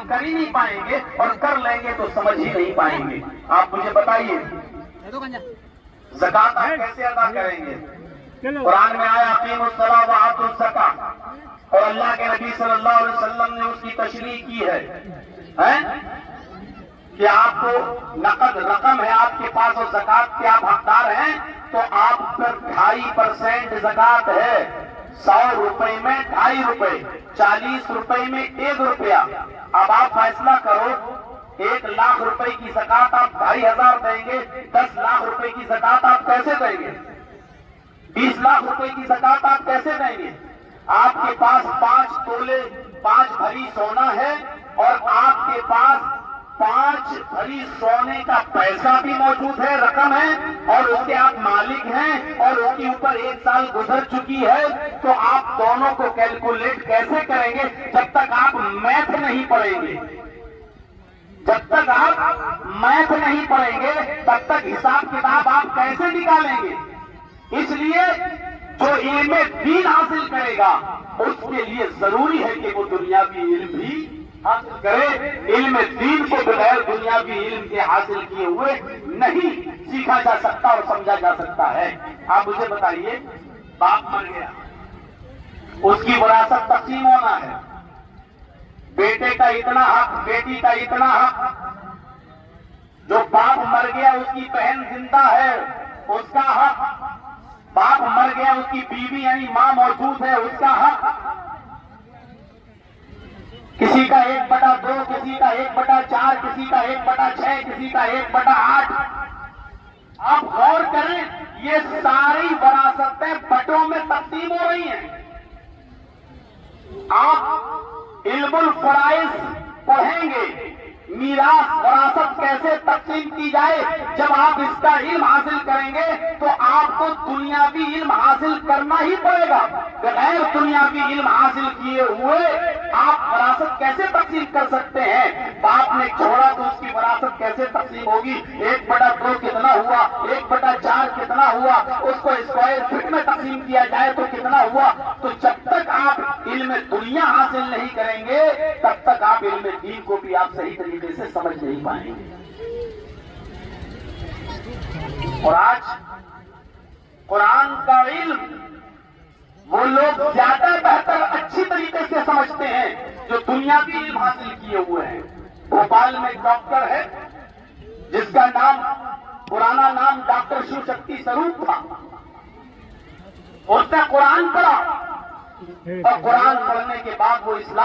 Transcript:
कर ही नहीं पाएंगे और कर लेंगे तो समझ ही नहीं पाएंगे। आप मुझे बताइए ज़कात आप कैसे अदा करेंगे? कुरान में आया अक़ीमुस्सलाह व आतुज़ ज़कात और अल्लाह के नबी सल्लल्लाहु अलैहि वसल्लम ने उसकी तशरीह की है कि आपको नकद रकम है आपके पास और ज़कात के आप हकदार हैं तो आप पर 2.5% ज़कात है। 100 रुपए में 2.5 रुपए, 40 रुपए में 1 रुपया। अब आप फैसला करो 1 लाख रुपए की ज़कात आप 2,500 देंगे, 10 लाख रुपए की ज़कात आप कैसे देंगे? 20 लाख रुपए की ज़कात आप कैसे देंगे? आपके पास 5 तोले 5 भरी सोना है और आपके पास 5 भरी सोने का पैसा भी मौजूद है, रकम है और उसके आप मालिक हैं और उसके ऊपर 1 साल गुजर चुकी है, तो आप दोनों को कैलकुलेट कैसे करेंगे? जब तक आप मैथ नहीं पढ़ेंगे, जब तक आप मैथ नहीं पढ़ेंगे तब तक हिसाब किताब आप कैसे निकालेंगे? इसलिए जो इल्म दीन हासिल करेगा उसके लिए जरूरी है कि वो दुनियावी इल्म भी हासिल करे। इल्म दीन को बगैर दुनियावी इल्म के हासिल किए हुए नहीं सीखा जा सकता और समझा जा सकता है। आप मुझे बताइए, बाप मर गया, उसकी विरासत तकसीम होना है, बेटे का इतना हक, बेटी का इतना हक, जो बाप मर गया उसकी बहन जिंदा है उसका हक, बाप मर गया उसकी बीवी यानी मां मौजूद है उसका हक, किसी का 1/2, किसी का 1/4, किसी का 1/6, किसी का 1/8। आप गौर करें, ये सारी विरासतें बटों में तकसीम हो रही हैं। आप इल्मुल फराइज पढ़ेंगे, मीरास विरासत कैसे तकसीम की जाए, जब आप इसका इल्म हासिल करेंगे तो आपको दुनियावी इल्म हासिल करना ही पड़ेगा। बगैर दुनियावी इल्म हासिल किए हुए आप विरासत कैसे तकसीम कर सकते हैं? बाप ने छोड़ा तो उसकी विरासत कैसे तकसीम होगी? 1/2 कितना हुआ, 1/4 कितना हुआ, उसको स्क्वायर फीट में तकसीम किया जाए तो कितना हुआ? तो जब तक आप इल्म दुनिया हासिल नहीं करेंगे तब तक आप इल्म दीन को भी आप सही तरीके से समझ नहीं पाएंगे। और आज कुरान का इल्म वो लोग ज्यादा बेहतर अच्छी तरीके से समझते हैं जो दुनियावी इल्म हासिल किए हुए हैं। भोपाल में एक डॉक्टर है जिसका नाम, पुराना नाम डॉक्टर शिव शक्ति स्वरूप था। उसने कुरान पढ़ा और कुरान पढ़ने के बाद वो इस्लाम